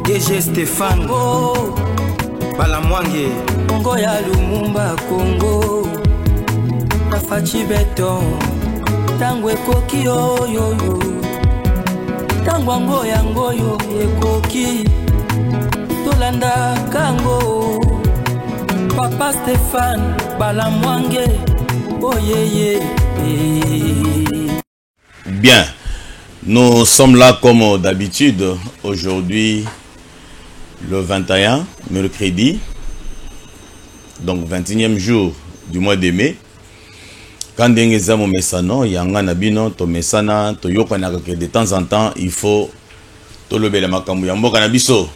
DG Stéphane Balamwange Congo ya Lumumba Congo Bafachi Beton Tangwe koki yo Tangwango yango yo ekoki Tolanda kango Papa Stéphane Balamwange Oh yeah. Bien, nous sommes là comme d'habitude aujourd'hui le 21, mercredi, donc 21e jour du mois de mai. Quand vous avez mesano, yanga nabino to mesana to yokana que de temps en temps il faut to lever la makambu yambo kanabiso.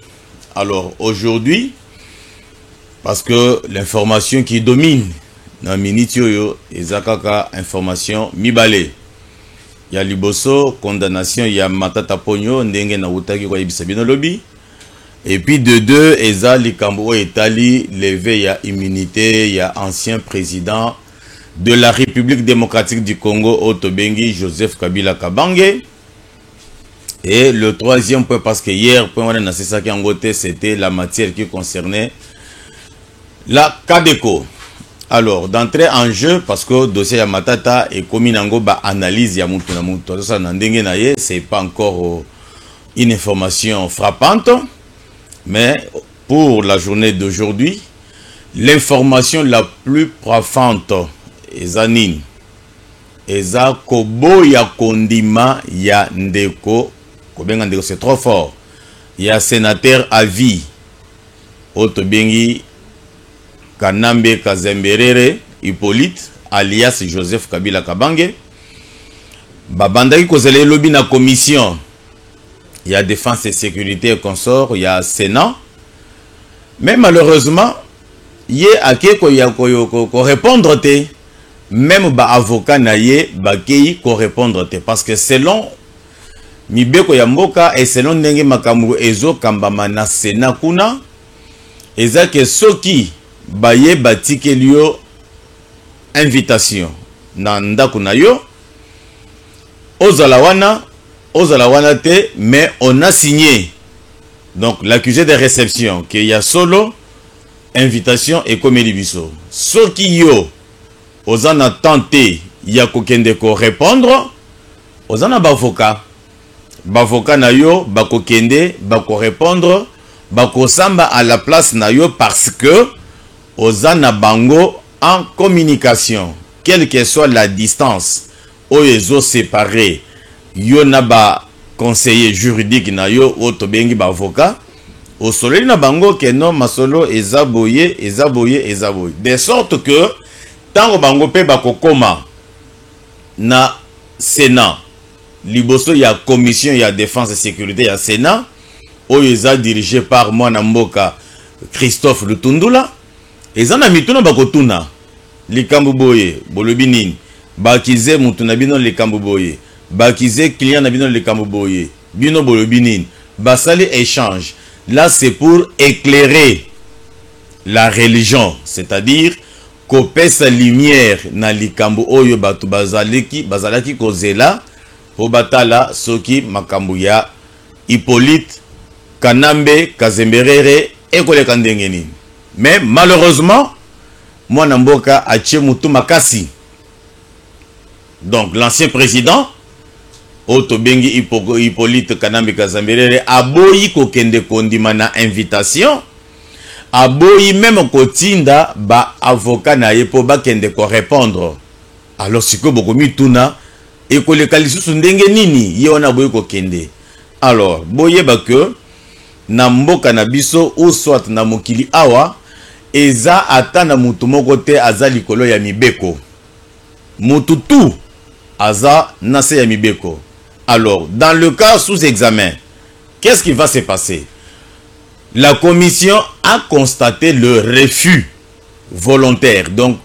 Alors aujourd'hui, parce que l'information qui domine dans minute yoyo ezakaka information mibale. Il y a liboso condamnation, il y a matata pogno ndenge na utaki kwa ibisa bino lobby. Et puis de deux, eza likambo etali levé ya immunité, il y a ancien président de la République démocratique du Congo Otobengi Joseph Kabila Kabange. Et le troisième point, parce que hier c'était la matière qui concernait la Cadeco. Alors, d'entrer en jeu, parce que le dossier ya matata et comme nango ba analyse ya mutu na mutu, ça n'andenge na ye, c'est pas encore une information frappante, mais pour la journée d'aujourd'hui, l'information la plus profante eza nini? Eza kobo ya kondima ya ndeko, kobenga ndeko c'est trop fort. Il y a sénateur à vie, Otobengi Kanambe Kazemberere Hippolyte alias Joseph Kabila Kabange. Babandaki kozele lobby na commission. Il y a défense et sécurité et consort, il y a Sénat. Mais malheureusement, il y a ko répondre te. Même ba avocat na ye ba kei ko répondre te parce que selon mibeko ya mboka et selon ndenge makambu ezo kambama na Sénat kuna ezake soki baye batikelio invitation na ndaku na yo ozala wana te, mais on a signé donc l'accusé de réception qu'il y a solo invitation et comme libiso soki yo ozana tenté ya kokende ko répondre ozana bavoka na yo bakokende bako répondre bako samba à la place na yo parce que ozana bango en communication quelle que soit la distance oyezo séparé yo na ba conseiller juridique na yo otobengi ba avocat au soleil na bango que non masolo ezaboye de sorte que tango bango pe bakokoma na Sénat liboso ya commission ya défense et sécurité ya Sénat oyo dirigé par mwana mboka Christophe Lutundula ezana mituna bakotuna likambu boye bolobi nini bakize mutu na bino likambu boye bakize client na bino likambu boye bino bolobi nini basali échange. Là c'est pour éclairer la religion, c'est-à-dire kopesa lumière na likambu oyo batu bazalaki kozela po batala soki makambu ya Hippolyte Kanambe Kazemberere ekoleka ndenge nini. Mais malheureusement mwana mboka atie mutu makasi. Donc l'ancien président Otobengi Hippolyte Kanambe Kazemberere aboyi kokende kondima na invitation, aboyi même kotinda ba avocat na ye po bakende ko répondre. Alors siko bokomi tuna ekoleka lisusu ndenge nini ye wana boyi kokende. Alors boyeba que na mboka na biso ou soit na mokili awa eza ata na mutu moko te aza likolo ya mibeko. Mutu tu aza nase ya mibeko. Alors, dans le cas sous examen, qu'est-ce qui va se passer? La commission a constaté le refus volontaire. Donc,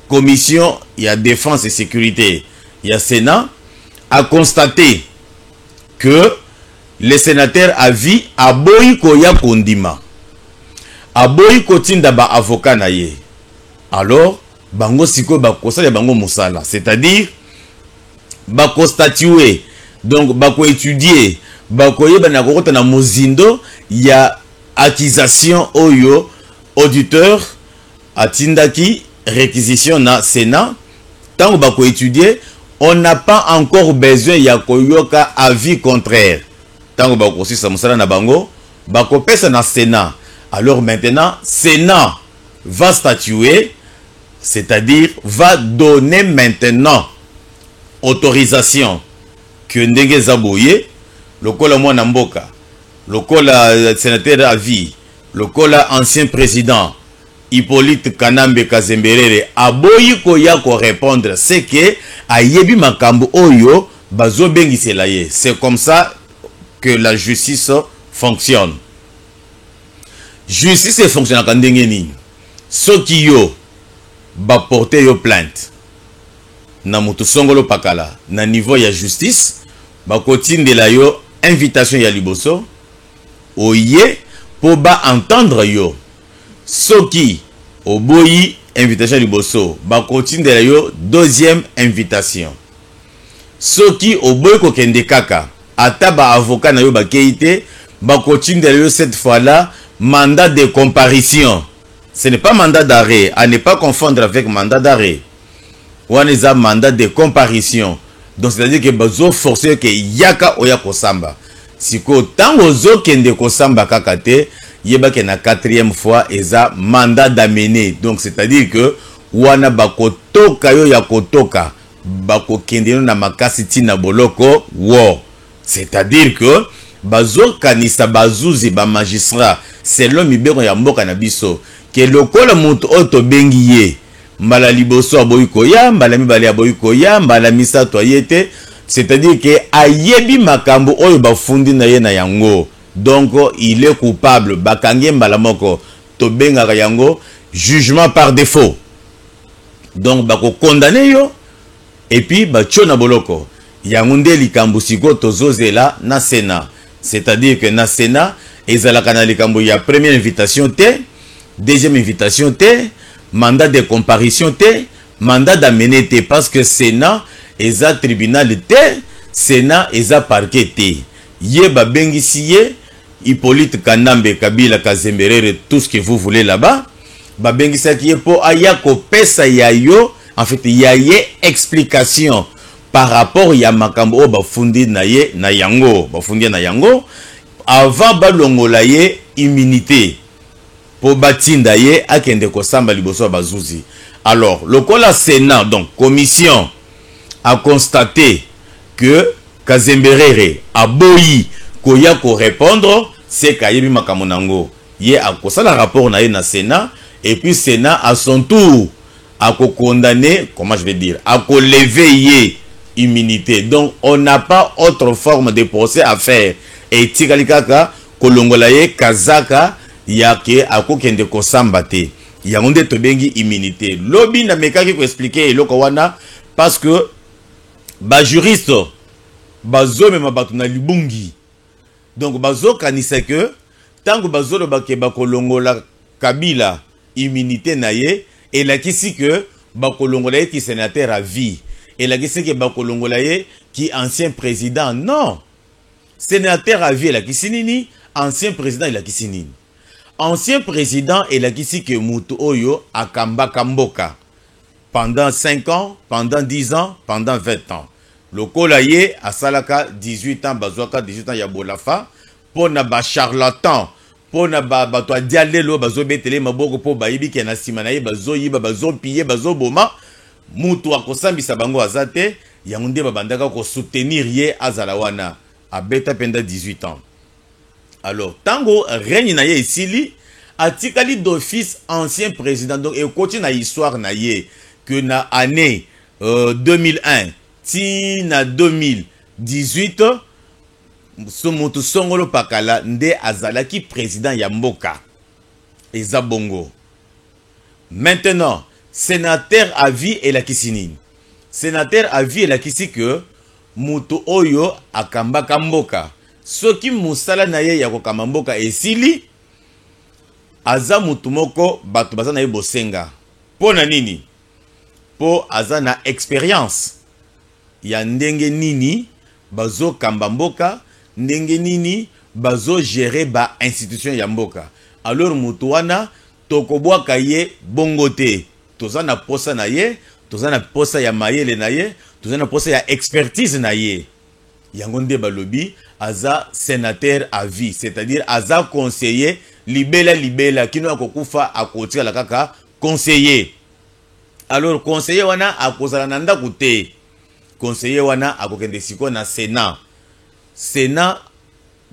commission, il y a défense et sécurité, il y a Sénat, a constaté que les sénateurs à vie aboyi koya kondima. Aboyi kotinda ba avocat na ye. Alors, bango siko ba kosala bango musala, c'est-à-dire bako statuer, donc bako étudier, bako yeba na kokota na mozindo il y a accusation oyo auditeur atindaki réquisition na Sénat tant bako étudier on n'a pas encore besoin ya koyoka avis contraire tant bako si ça musala na bango bako pesa na Sénat alors maintenant Sénat va statuer c'est-à-dire va donner maintenant autorisation que ndenge zaboye lokola mwana mboka lokola sénateur à vie lokola ancien président Hippolyte Kanambe Kazemberere aboyi koya ko répondre c'est que ayebi makambo oyo bazo bengisela ye. C'est comme ça que la justice fonctionne. Justice fonctionne ka ndenge nini soki yo ba porter yo plainte na mutu songolo pakala na niveau ya justice ba kotindela yo invitation ya liboso oye po ba entendre yo soki oboyi invitation liboso ba kotindela yo deuxième invitation soki oboyi ko kende kaka ata ba avocat na yo ba keite ba kotindela yo cette fois là mandat de comparution. Ce n'est pas mandat d'arrêt, à ne pas confondre avec mandat d'arrêt. Ou un mandat de comparution. Donc c'est-à-dire que bazo forcé que yaka oya kosamba. Si ko tango zo kende kosamba kakate, yeba ke na quatrième fois eza mandat d'amener. Donc c'est-à-dire que wana bakotoka yo ya kotoka bako kende na makasi tina boloko wo. C'est-à-dire que bazo kanisa bazuzi ba magistrat selon mibeko ya mboka na biso. Que lokola mutu oto bengi ye mbala liboso aboyi koya mbala mibale aboyi koya mbala misato ayete c'est-à-dire que ayebi makambo oyo bafundi na ye na yango donc il est coupable bakange mbala moko to benga yango jugement par défaut donc bako condamner yo et puis bacho na boloko yango nde likambo siko tozozela na Sénat c'est-à-dire que na Sénat ezalaka na likambo ya première invitation te deuxième invitation te, mandat de comparution te, mandat d'amener te, parce que Sénat eza tribunal te, Sénat eza parquet te. Ye ba bengi siye, Hippolyte Kanambe Kabila Kazemberere, tout ce que vous voulez là-bas, ba bengi sa kiye po ayako pesa ya yo, en fait ya ye explication par rapport ya makambo o bafundi na ye na yango, bafundi na yango, avant balongola ye immunité. Pour batinda ye akende kosamba liboso bazuzi. Alors, le kola Sénat, donc commission, a constaté que Kazemberere a boyi koya ko répondre, c'est kayebi makamonango. Ye a kosala rapport na ye na Sénat, et puis Sénat à son tour a condamné, comment je vais dire, a lever ye immunité. Donc, on n'a pas autre forme de procès à faire. Et Tikalikaka, Kolongolaye, Kazaka, yake ako kende kosamba te yango nde tobengi immunité lobi na mekaki ko expliquer eloko wana parce que ba juriste bazo mema batu na libungi donc bazo kanisa que tango bazo lo bake bakolongola Kabila immunité na ye et la kisi que bakolongola ye ki sénateur à vie et la kisi que bakolongola ye ki ancien président non sénateur à vie la kisi nini ancien président la kisi nini. Ancien président et la kisi que Mutu Oyo a Kamba Kamboka pendant 5 ans, pendant 10 ans, pendant 20 ans. Le Kolaye a Salaka 18 ans, Bazouaka 18 ans, Yabolafa, pour na ba charlatan, pour na ba toi dialelo, bazo betele maboko pour baibi qui na simanaye, bazo yiba, bazo piller, bazo boma, Mutu a kosambi sabango azate, yangunde babandaka ko soutenir ye azalawana, a beta pendant 18 ans. Alors, tango règne na ye ici, atikali d'office ancien président, donc et continue na histoire na ye, que na année 2001, ti na 2018, Somoto Songolo Pakala, nde azalaki président ya mboka, eza bongo. Maintenant, sénateur à vie et la kisini. Sénateur à vie et la kisi que, Mutu Oyo akamba kamboka. Soki musala na ye ya kokamamboka esili aza mutu moko batu baza na ye bosenga po na nini po aza na expérience ya ndenge nini bazo kamba mboka ndenge nini bazo gérer ba institution ya mboka. Alors mutuana tokobwaka ye bongote. Toza na posa na ye, toza na posa ya mayele na ye, toza na posa ya expertise na ye. Yango nde balobi aza sénateur à vie, c'est-à-dire aza conseiller libela kino akokufa akotika la kaka conseiller. Alors conseiller wana akozala na ndako te. Conseiller wana akokende siko na Sénat. Sénat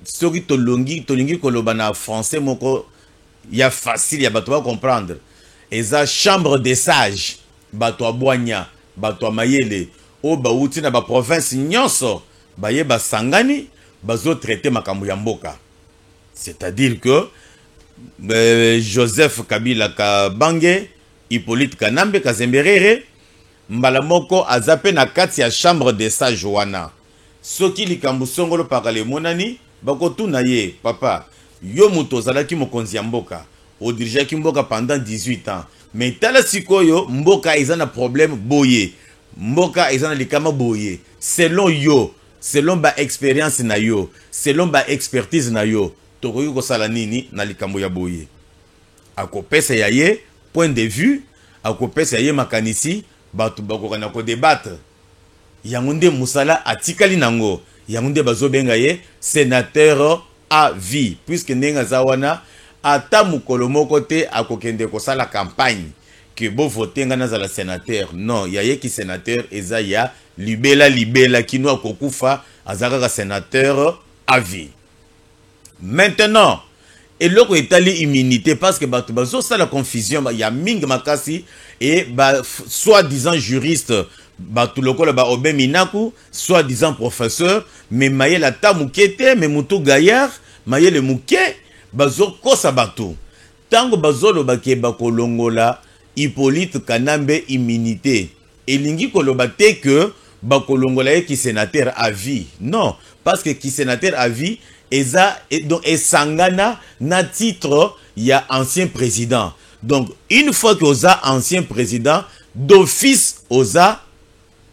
soki tolingi koloba na français moko ya facile ya bato ba comprendre. Eza chambre des sages, bato abwanya, bato mayele, o bauti na ba province nyonso, baye basangani, bazo traiter makambo ya mboka. C'est-à-dire que Joseph Kabila Kabange, Hippolyte Kanambe Kazemberere, mbala moko azape na kati ya chambre des sages wana. Soki likambo songolo pakale monani, bako tuna ye, papa, yo muto zalaki mokonzi ya mboka. O dirijaki mboka pendant 18 ans. Mais tala sikoyo, mboka izana problème boye. Mboka izana likama boye. Selon yo, selon ba expérience na yo, selon ba expertise na yo, tokoki kosala nini na likambo ya boye. Akopesa ya ye, point de vue, akopesa ya ye makanisi, batu bakokana ko débattre. Yangonde musala atikali nango. Yangonde bazobenga ye sénateur à vie. Puisque nenga zawana, ata mukolo moko te akokende kosala campagne que bo voter nga nazala sénateur. Non, ya ye ki sénateur eza ya libela kino akokufa azaka sénateur à vie. Maintenant, et loko etali immunité parce que batu bazo ça la confusion ya mingi makasi et soi-disant juriste batu loko ba obe minaku soi-disant professeur mais maye la tamukete mais mutu gaillard maye le muke bazo kosa batu tango bazolo bake bakolongola Hippolyte Kanambe immunité elingi koloba te que bakolongola ki sénateur à vie. Non, parce que ki sénateur à vie eza donc esangana na titre ya ancien président. Donc une fois que oza ancien président d'office oza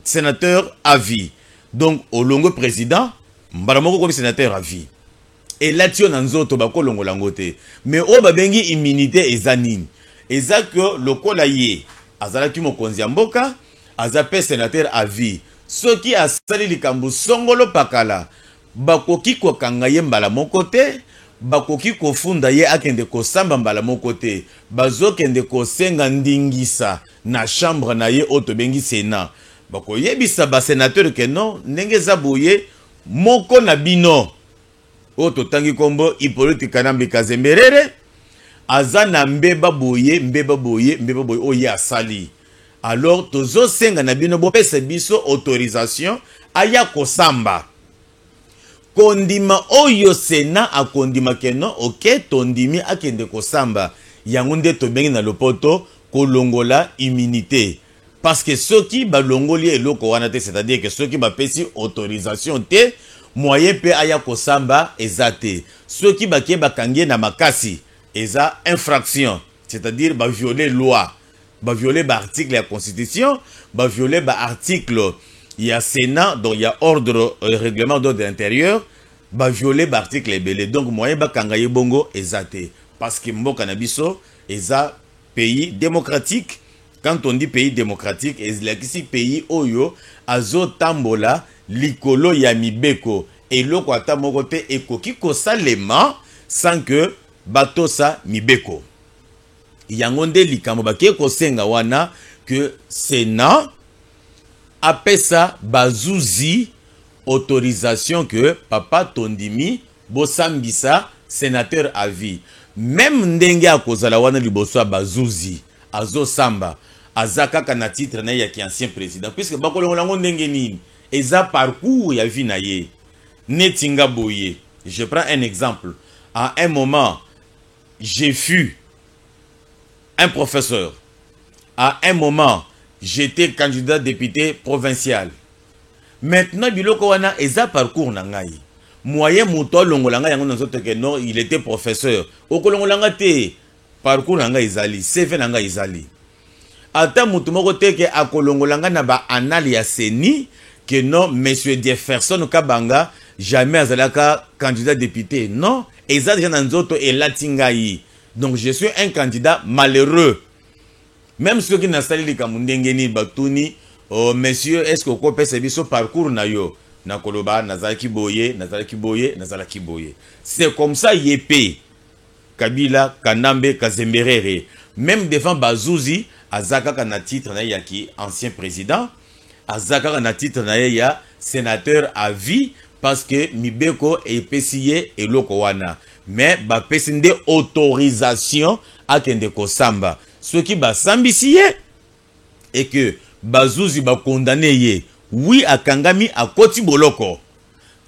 sénateur à vie. Donc olongo président mbala moko comme sénateur à vie. Et là tu on nzoto bakolongo langote. Mais o babengi immunité eza nini? Eza que lokola ye azalaki mokonzi ya mboka azape sénateur à vie. Ce qui a sali likambo songolo pakala bakoki kokanga ye mbala moko te, bakoki kofunda ye akende kosamba mbala moko te, bazokende kosenga ndingisa na chambre na ye oto bengi Sénat. Bako yebisa ba sénateur ke non, ndenge za boye moko na bino oto tangi kombo Hippolyte Kanambe Kazemberere aza na mbeba boye oye asali. Alors tozo senga na bino bo pesa biso autorisation aya kosamba. Kondima oyo Sénat a kondima keno, ok, tondimi akende kosamba. Yangonde to bengi na lopoto kolongola immunité. Parce que ceux qui ba longoli eloko wana te, c'est-à-dire que ceux qui ba pesi autorisation te, moyen pe aya kosamba ezate. Ceux qui ba kangie na makasi, eza infraction, c'est-à-dire ba violer loi, ba violer ba article la constitution, ba violer ba article il y a Sénat, donc il y a ordre, règlement d'ordre intérieur, va violer l'article belé. Donc, moyen ba kangaye bongo ezate. Parce que mboka na biso, eza pays démocratique. Quand on dit pays démocratique, ezlakisi pays oyo, azo tambola, likolo ya mibeko. Et loko ata moko te ekoki kosalema, sans que batosa mibeko. Yangonde likambo bake kosenga wana, que Sénat, apesa bazuzi autorisation que papa tondimi bosambisa sénateur à vie. Même ndenge akozala wana liboso bazuzi azo samba azaka kana titre na ya ki ancien président puisque bakolongola ngo ndenge nini eza parcours ya vie na ye netinga boye. Je prends un exemple. À un moment j'ai fui un professeur. À un moment j'étais candidat député provincial. Maintenant, biloko wana eza parcours na ngai. Moyen muto longola ngai yango nazote ke non, il était professeur. Okolongola nga te parcours na ngai ezali, CV na ngai ezali. Ata mutu moko te ke akolongola nga na ba anali ya seni que non, monsieur Jefferson Kabanga, jamais azalaka candidat député. Non, eza déjà dans nzoto et latingai. Donc je suis un candidat malheureux. Même ceux qui n'ont pas li kamundengeni batuni, oh monsieur, est-ce que vous pouvez faire parcours na yo? Na koloba, nazalaki boye, nazalaki boye, nazalaki boye. C'est comme ça yépé. Kabila, Kanambe, Kazemberere. Même devant Bazouzi, Azaka kana titre na yaki ancien président, Azaka kana titre na ya sénateur à vie parce que Mibeko est pesiye et lokowana. Mais ba pesinde autorisation à kende kosamba. Ce qui ba sambisiye et que Bazouzi ba condamné ye. Oui à Kangami à Koti Boloko.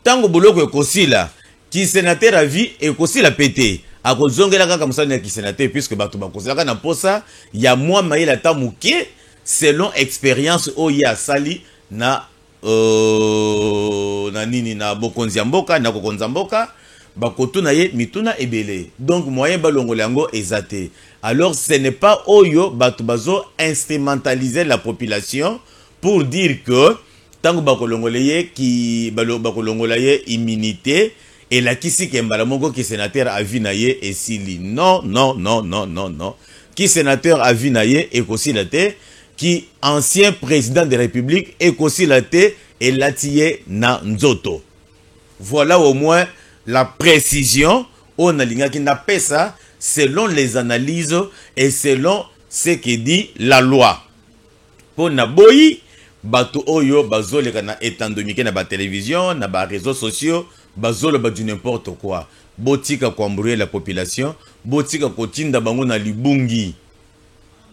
Tango Boloko est kosila, qui sénateur à vie et kosila pété. A kozongela kaka musana ki sénateur puisque batu ba kosila na posa ya moi maïla tamuke selon expérience oya sali na na nini na bokonziamboka na kokonzamboka bakotuna ye mituna ebele. Donc moyen balongolango ezate. Alors ce n'est pas oyo batu bazo instrumentaliser la population pour dire que tango bakolongolaye ki bakolongolaye immunité et la kisi kembala moko ki sénateur à vie naye et sili. Non, non, non, non, non, non. Qui sénateur à vie naye et kosi late, qui ancien président de la République et kosi late et latiye na nzoto. Voilà au moins la précision. On a l'inga qui n'a pas ça selon les analyses et selon ce que dit la loi. Pour naboyi, bato oyo bazole kana étendomike na ba télévision, na ba réseaux sociaux, bazole ba du n'importe quoi. Botika ko embrouiller la population, botika ko tinda bango na libungi.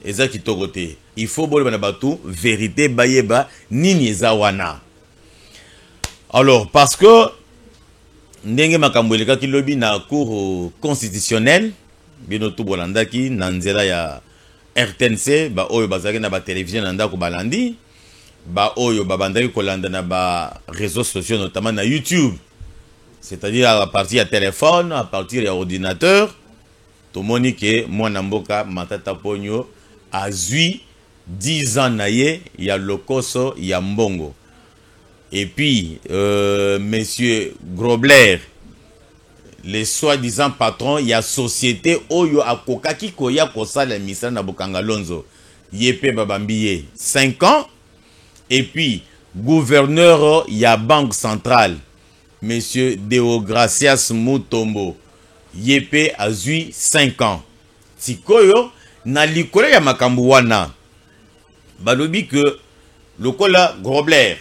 Eza kitoko te. Il faut bole na bato vérité bayeba nini eza wana. Alors parce que ndenge makambo eleka ki lobi na cour constitutionnelle, bino to bolandaki na nzela ya RTNC, ba oyo bazaki na ba télévision na ndako balandi. Ba oyo babandaki kolanda na ba réseaux sociaux notamment na YouTube, c'est-à-dire à partir de téléphone, à partir de ordinateur. Tomoni ke mwana mboka Matata Ponyo azui 10 ans naye ya lokoso ya mbongo. Et puis monsieur Grobler, les soi-disant patrons ya société oyo akokaki koya kosala misala na Bokangalonzo yepe babambiye 5 ans. Et puis, gouverneur ya Banque Centrale, monsieur Deogracias Mutombo, yepe azui 5 ans. Sikoyo, na likole ya makambu wana, balobi que lokola Grobler,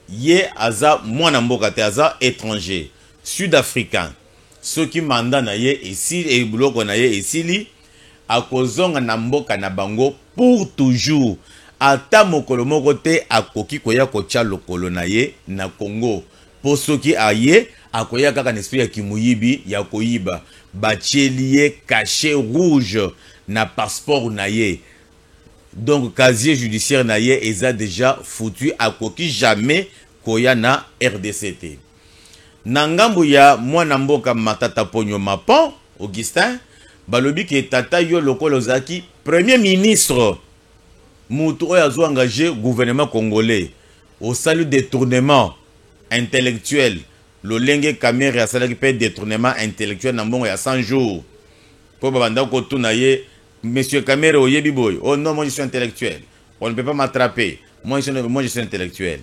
ye aza mwana mboka te aza étranger, sud-africain. Ceux qui mandat na ye esili, et bloko na ye esili, akozonga na mboka na bango pour toujours. Ata mokolo moko te akoki koya kocha lokolo na ye na Congo. Po soki aye akoya kaka na esprit ya kimuyibi ya koyiba. Bachelier cachet rouge na passeport na ye. Donc casier judiciaire na ye eza déjà foutu akoki jamais koya na RDCT. Nangambu ya mwana mboka Matata Ponyo Mapon, Augustin, balobi ke tata yo lokolo zaki premier ministre. Moutou a engagé gouvernement congolais au salut détournement intellectuel. Le lengue Kamere a salé qui détournement intellectuel dans bon il y a 100 jours. Pour banda ko tunaye monsieur Kamere oyebi boy. Oh non, moi je suis intellectuel. On ne peut pas m'attraper. Moi je suis intellectuel.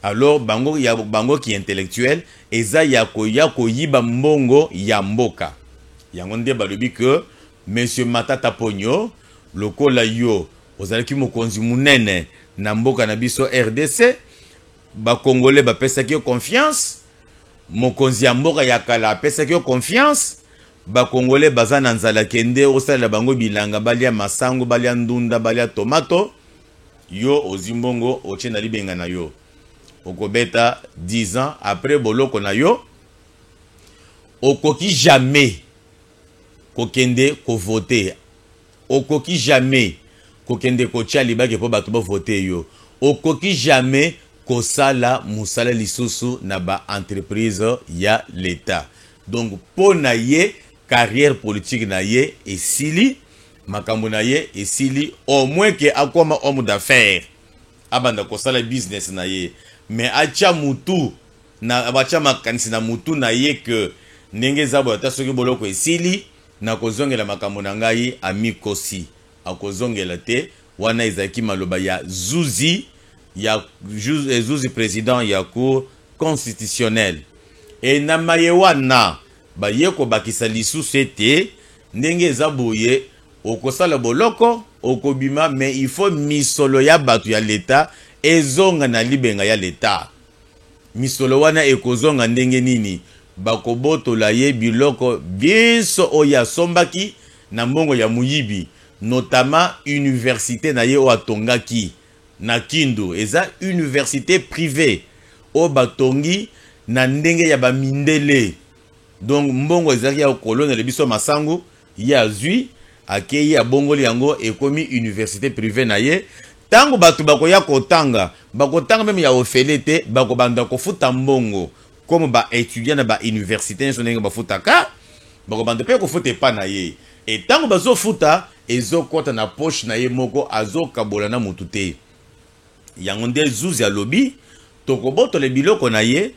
Alors bango ya bango qui est intellectuel eza ya ko yiba mbongo ya mboka. Yango nde balobi que monsieur Matata Ponyo lokola yo ozalaki mokonzi munene na mboka na biso RDC, ba congolais ba pesaki confiance, mokonzi ya mboka ya kala pesaki confiance, ba congolais bazana nzala kende osala bango bilanga balia masango balia ndunda balia tomato, yo ozimbongo ochena libenga na yo. Okobeta 10 ans après boloko na yo, okoki jamais kokende ko voter, okoki jamais kokende kocha libaki po bato ba voter yo, okoki jamais kosala musala lisusu na ba entreprise ya l'État. Donc po na ye carrière politique na ye esili, makambo na ye esili, au moins que akoma homme d'affaires abanda kosala business na ye, mais acha mutu na bacha makanisi na mutu na ye que ndenge zabo ata soki boloko esili na kozongela makambo na ngai amikosi akozongela te wana ezaki maloba ya Zuzi ya Zuzi président ya cour constitutionnelle et na maye wana ba yeko bakisa lisusu ete ndenge ezaboye okosala boloko okobima mais il faut misolo ya batu ya leta ezonga na libenga ya leta misolo wana ekozonga ndenge nini bakobotola ye biloko biso oya sombaki na mbongo ya muyibi notamment université na ye o atongaki na Kindu eza université privée o batongi na ndenge ya bamindele donc mbongo ezaki ya kolona le biso masango ya zui akei abongoli yango ekomi université privée na ye tango batu bakoya kotanga même ya ofelete bakobanda kofuta mbongo comme ba étudiant na ba université nso ndenge bafutaka bakobanda pe kofuta pa na ye et tango bazofuta ezokota na poche na ye moko azokabola na mutu te yango nde Zuzi alobi tokobotola biloko na ye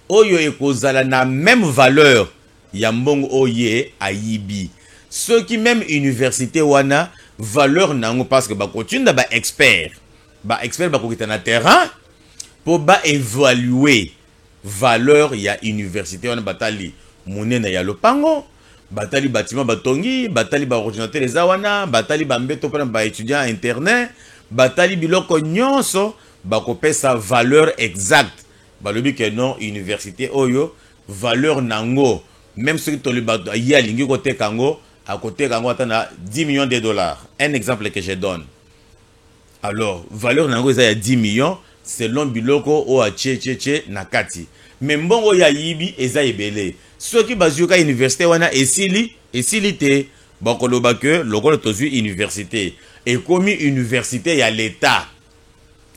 oyo ekozala na même valeur ya mbongo oye ayibi ceux qui même université wana valeur nango parce que bakotunda ba expert bakokita na terrain pour ba évaluer valeur ya université wana batali monene ya lopango batali bâtiment batongi batali ba ordinateur eza wana batali ba mbeto pona ba étudiant internet batali biloko nyonso bakopesa valeur exacte balobi que non université oyo valeur nango même ceux qui toli bato ya lingi kote kango à côté kango atana 10 millions de dollars un exemple que je donne alors valeur nango eza ya 10 millions selon biloko o a tche na kati mais mbongo ya yibi eza ebele ceux qui bazuka université wana esili te bakoloba que lokolo tozui université ekomi université ya l'état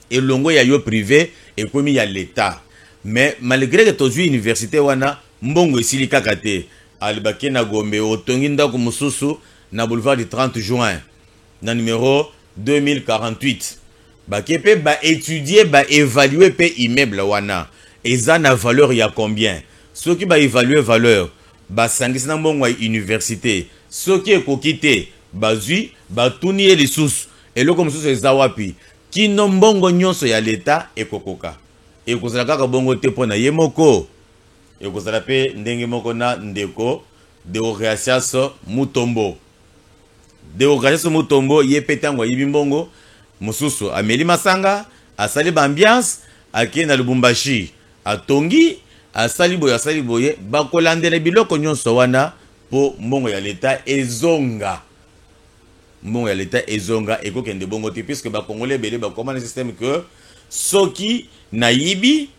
et longo ya yo privé ekomi ya l'état mais malgré que tozui université wana mbongo esili kaka te alibaki na Gombe otongi ndako mususu na boulevard du 30 juin na numéro 2048 bakepe ba étudier ba évaluer pe immeuble wana eza na valeur ya combien ceux qui ba évaluer valeur ba sangisa na mbongo ya université ceux qui ekokite bazui batuni ye lisusu eloko mususu eza wapi kino mbongo nyonso ya leta ekokoka ekozala kaka bongo te pona ye moko ekozala pe ndenge moko na ndeko Deogracias Mutombo ye pe tango yibi mbongo mususu ameli masanga asali ba ambiance ake na Lubumbashi atongi asali boye bakolandela biloko nyonso wana po mbongo ya leta ezonga ekokende bongo te puisque bakongole bele bakoma système que soki na yibi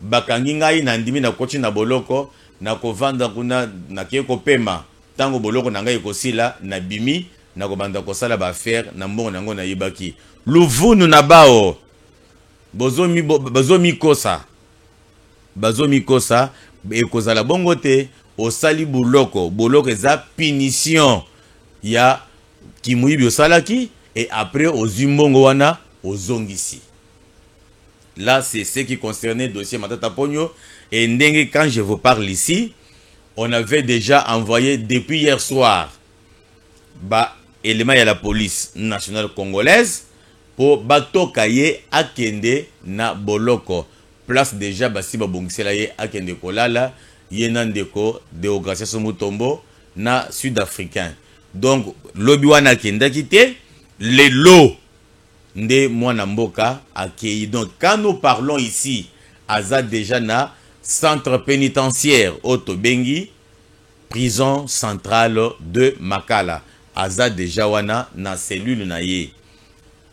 bakangi ngai na ndimi na kochi na boloko na kovanda kuna na kieko pema tango boloko na ngai ekosila na bimi na kobanda kosala ba affaire na mbongo nango na yibaki luvunu na bao bazomi kosa ekozala bongo te osali boloko eza punition ya kimuyibi osalaki et après ozimbongo wana ozongisi. Là, c'est ce qui concernait le dossier Matata Pogno. Et ndenge, quand je vous parle ici, on avait déjà envoyé depuis hier soir élément à la police nationale congolaise pour bato kaye akende na boloko. Place déjà basi babongisela ye akende kolala yenandeko Deogracias Mutombo na sud-africain. Donc, lobi wana akenda kite les lots nde mwana mboka akei. Donc quand nous parlons ici aza déjà na centre pénitentiaire Otobengi prison centrale de Makala aza déjà wana na cellule na ye.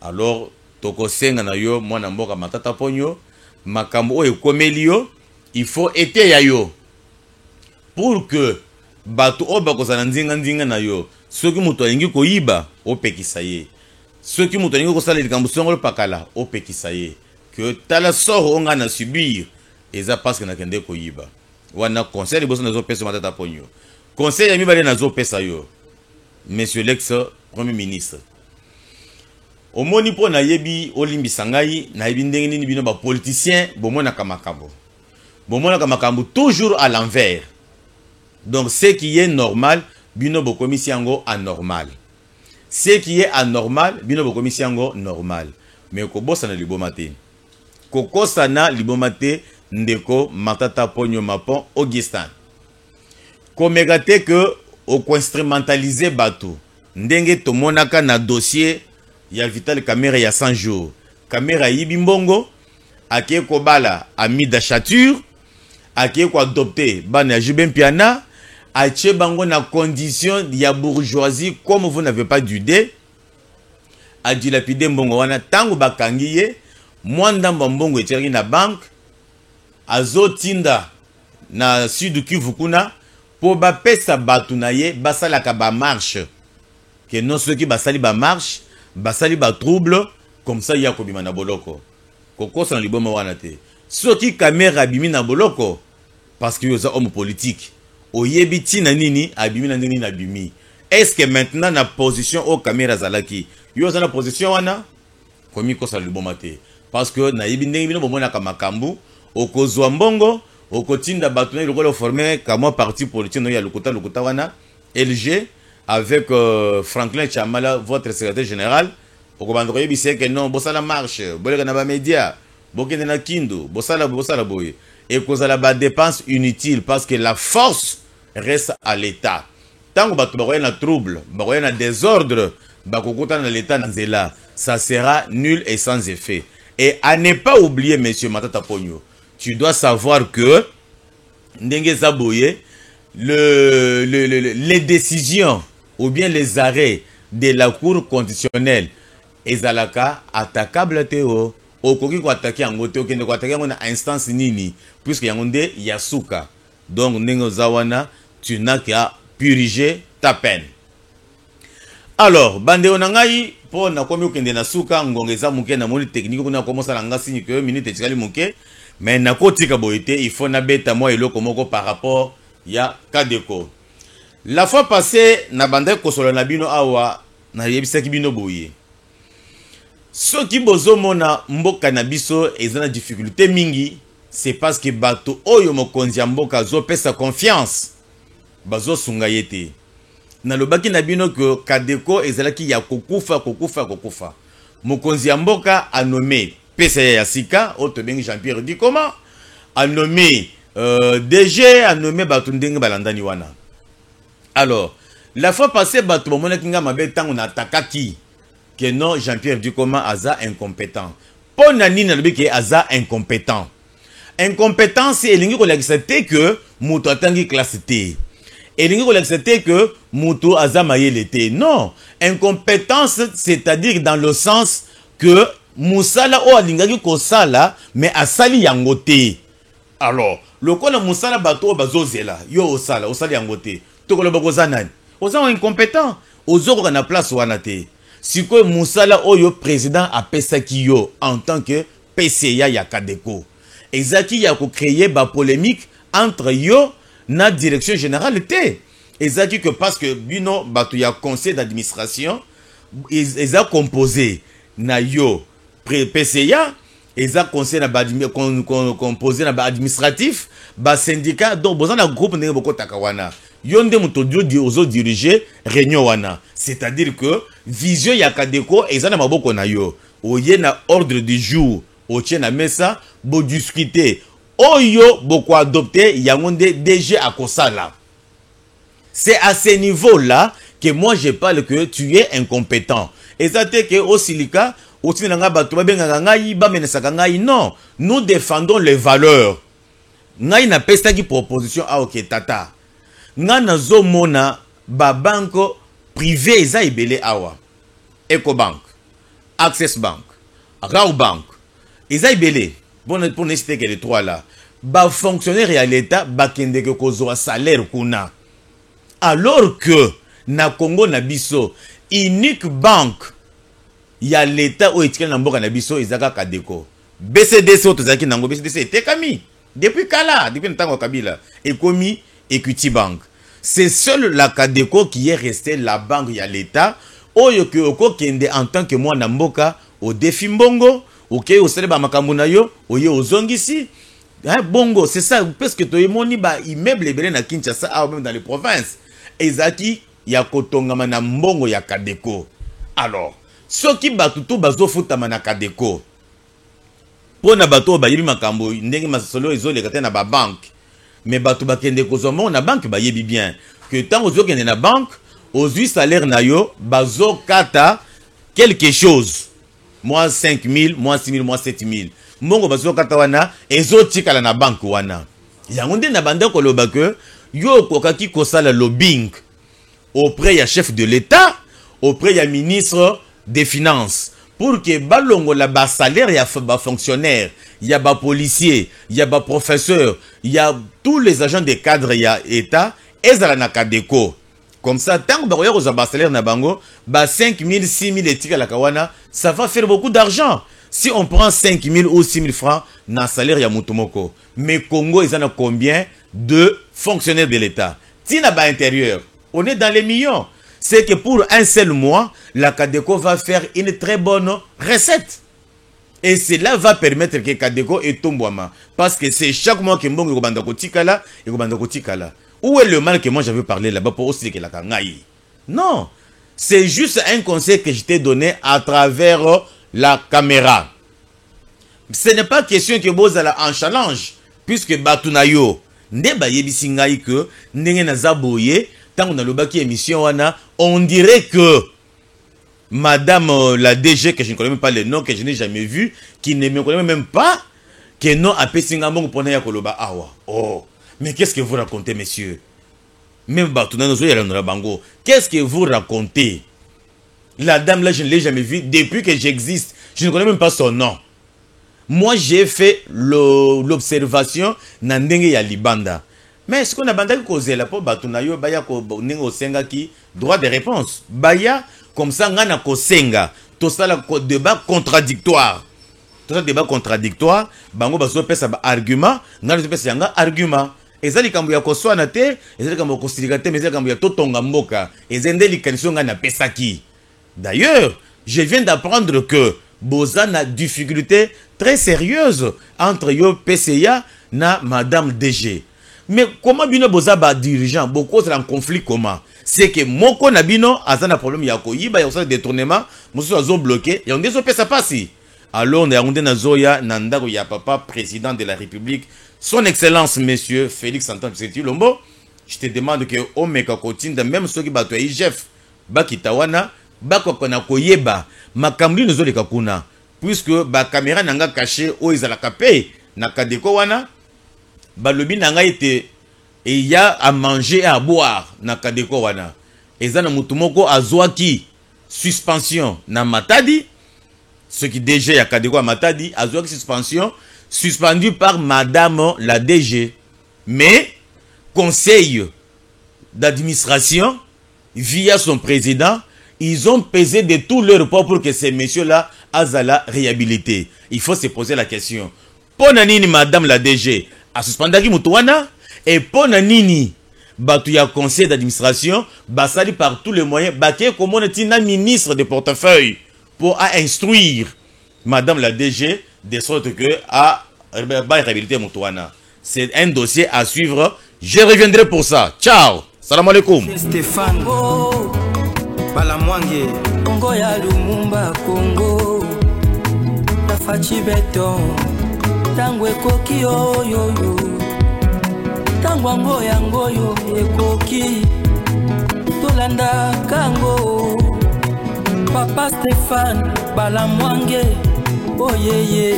Alors tokosenga na yo mwana mboka Matata Pogno makambo oyo ekomeli yo il faut eteya yo pour que bato o bakozala nzinga na yo soki muto alingi koyiba opekisa ye. Ceux qui m'ont donné que ça les gambusons pakala au pekisaye que tala sort on a subir et ça parce que na kende koyiba wana conseil de bosso nazo pesa Matata Pogno conseil ya mibale nazo pesa yo monsieur l'ex premier ministre omoni po na yebi olimbi sangai na yebi ndenge nini bino ba politicien bomona kamakabo Bon, moi, makambu toujours à l'envers. Donc, ce qui est normal, bino bokomi siango anormal. Ce qui est anormal, bino bokomi siango normal. Mais kobosa na libomate. Kokosa na libomate ndeko matata ponyo mapon Augustin. Komegate que au instrumentaliser bateau. Ndenge tomonaka na dossier ya Vital Kamerhe ya 100 jours. Kamerhe yibimbongo ake kobala ami d'achature ake ko adopter bana Jubin Piana ache bango na condition ya bourgeoisie comme vous n'avez pas d'idée a dilapidé mbongo wana tango bakangiye mwanda mbongo etiri na banque azotinda na sud Kivu kuna po ba pesa batu na ye basala ka ba marche que non ceux qui basali ba marche basali ba trouble comme ça ya kobima na boloko koko san liboma wana te ceux qui Kamerhe bimi na boloko parce que yoza homme politique oyebi tina nini abimi na nini na bimi. Est-ce que maintenant na position au Kamerhe zalaki yoza na position wana komi ko sa liboma te parce que na yebi ndenge bino bomona ka makambu okozwa mbongo okotinda batu na lokolo former comme parti politique no ya lokuta wana LG avec Franklin Chamala votre secrétaire général okobandoko yebi c'est que non bosala marche boleka na ba média bokende na kindu bosala boye et kozala ba dépense inutile parce que la force reste à l'état. Tango batu bakoya na trouble bakoya na désordre bakokota na l'état na nzela ça sera nul et sans effet. Et à ne pas oublier monsieur Matata Ponyo, tu dois savoir que ndenge zaboye les décisions ou bien les arrêts de la cour conditionnelle ezalaka attaquable teo okoki ko attaquer yango te okende ko attaquer yango na instance nini puisque yango nde yasuka. Donc ndenge zawana tu n'as qu'à purger ta peine. Alors bande onangai po na komi okende na suka ngongeza muke na moni technique kuna commencer la ngasi que minute tikali muke mais na kotika boité il faut na beta moi eloko moko par rapport ya Kadeko. La fois passée na bande ko solo na bino awa na yebisaki bino boye. Ce qui bozomona mboka na biso ezana difficulté mingi c'est parce que bato oyo mokonzi ya mboka zo pesa confiance bazo sunga yete. Na lobaki na bino que Kadeko ezalaki ya kokufa. Mokonzi ya mboka a nommé pesa ya sika auto bengi Jean-Pierre Dikoma a nommé DG a nommé bato ndenge balandani wana. Alors la fois passée bato bomona kinga mabe tango na atakaki que non Jean-Pierre Dikoma aza incompétent. Pona nini na lobiki aza incompétent. Incompétence elingi ko l'accepter que muto atangi classe T. Elingi ko l'accepter que muto aza mayele te. Non, incompétence c'est-à-dire dans le sens que musala o alingaki ko sala mais asali yango te. Alors, lokola musala bato bazozela yo osala yango te. Tokolo bakoza nani? Oza incompétent. Ozoko na place wana te. Siko musala oyo président apesaki yo en tant que PCA ya Kadeko. Ezaki ya ko créer ba polémique entre yo na direction générale te. Ezaki que parce que bino batu ya conseil d'administration eza composé na yo PCA eza conseil na composé na ba administratif ba syndicat donc boza na groupe ndenge boko takawana. Yonde mutodio di ozo diriger réunion wana. C'est-à-dire que vision ya Kadeko ezana maboko na yo. Oye na ordre du jour, otie na mesa, bo discuter. Oyo boko adopter yangonde DG akosala. C'est à ce niveau-là que moi je parle que tu es incompétent. Et ça te que au silika, au tinanga batu babenga ngai ba menesaka ngai non, nous défendons les valeurs. Ngai na pesta ki proposition a ok tata. Nga nazo mona ba banko privé eza ibele awa. Ecobank, Access Bank, Rao Bank, eza ibele. Bon pour ne citer que les trois là. Ba fonctionnaire ya l'état ba kende ke kozwa salaire kuna. Alors que na Congo na biso unique banque ya l'état o etikala na mboka na biso ezaka Kadeko. BCDC otozaki nango BCDC etekami depuis kala depuis ntango Kabila ekomi Equity Bank. C'est seul la Kadeko qui est resté la banque ya l'état oyo ke oko kende en tant que moi na mboka au défi mbongo OK au seleba makambo na yo oye ozongisi Hein, bongo, c'est ça, parce que tu as ba immeuble ebele na Kinshasa ou même dans les provinces. Ezaki ya kotongama na mbongo ya Kadeko. Alors, ceux qui batuto bazo futama na Kadeko. Pona bato ba yebi makambo ndenge masolo ezole kata na ba banque. Mais bato bakende kozoma na banque ba yebi bien que tant ozo kende na banque, ozu salaire na yo bazo kata quelque chose. Moi 5 000, moi 6 000, moi 7 000. Mongo bazo kata wana ezo tikala na banque wana. Yango nde na banda ko loba que yo kokaki kosala lobbying auprès ya chef de l'État, auprès ya ministre des Finances pour que balongo la ba salaire ya ba fonctionnaire, ya ba policier, ya ba professeur, ya tous les agents des cadres ya État ezala na Kadeko. Comme ça, tant que baroya aux ambassadeurs na bango, ba 5 000, 6 000 et tika la kawana, ça va faire beaucoup d'argent. Si on prend 5 000 ou 6 000 francs na salaire ya Mutomoko, mais Congo, ils en ont combien de fonctionnaires de l'État? Tina ba intérieur, on est dans les millions. C'est que pour un seul mois, la Kadeko va faire une très bonne recette. Et cela va permettre que Kadeko est tombouama. Parce que c'est chaque mois que Mbongo Kobanda Kotikala et Kobanda Kotikala. Où est le mal que moi j'avais parlé là-bas pour aussi que la Kangaï? Non. C'est juste un conseil que je t'ai donné à travers la caméra. Ce n'est pas question que Bozala en challenge. Puisque Batunayo, Ndeba Yebisingaï que Ndenge Nazaboye, tant qu'on a le baki émission, on dirait que Madame la DG, que je ne connais même pas le nom, que je n'ai jamais vu, qui ne me connaît même pas, que non a Pessingamong pour Naya Koloba Awa. Oh. Mais qu'est-ce que vous racontez, messieurs? Même Bango, qu'est-ce que vous racontez? La dame là, je ne l'ai jamais vue depuis que j'existe. Je ne connais même pas son nom. Moi, j'ai fait l'observation Nandenge ya Libanda. Mais est-ce qu'on a bandé causé là pour Batunayo, Baya ko Nengo Senga qui droit de réponse? Baya, comme ça, Ngana ko Senga. Tout ça, le débat contradictoire. Tout ça, débat contradictoire. Bango baso pesa ba argument. Ngana pesa yanga argument. Ezali kambu ya koswana te, ezali kambu ya kosirika te, mais ezali kambu ya totonga mboka. Ezende likanisi ngana pesaki. D'ailleurs, je viens d'apprendre que Boza na difficulté très sérieuse entre yo PCA na Madame DG. Mais comment bino Boza ba dirigeant, beaucoup c'est en conflit comment? C'est que moko na bino azana problème ya ko yiba ya osala détournement, musu azo bloqué, ya ndezo pesa pasi. Alors on est na zoya nandako ya papa président de la République. Son Excellence, Monsieur Félix Antoine Tshisekedi Tshilombo, je te demande que Omeka Kotinda, même ceux qui battent IGF, Bakitawana, Bakokona Koyeba, Makamli nous oleka kuna, puisque ba caméra nanga caché au Izalaka Pay, na Kadeko wana, Balobi nanga été, et il y a à manger et à boire, na Kadeko wana. Et zana mutumoko azwaki, suspension, na Matadi, ce qui déjà y a Kadeko à Matadi, azwaki suspension, suspendu par Madame la DG. Mais, conseil d'administration, via son président, ils ont pesé de tout leur poids pour que ces messieurs-là aient la réhabilité. Il faut se poser la question. Ponanini Madame la DG a suspendu Moutouana et Ponanini Batouya conseil d'administration, basali par tous les moyens, baké comme on est un ministre de portefeuille pour instruire Madame la DG de sorte que à réhabiliter Moutouana. C'est un dossier à suivre. Je reviendrai pour ça. Ciao. Salam alaikum. Stéphane Balamwange Congo ya Lumumba Congo la fachi beton tangwe koki yo yo yo tangwango yango yo ekoki tolanda kango Papa Stéphane Balamwange oh yeah yeah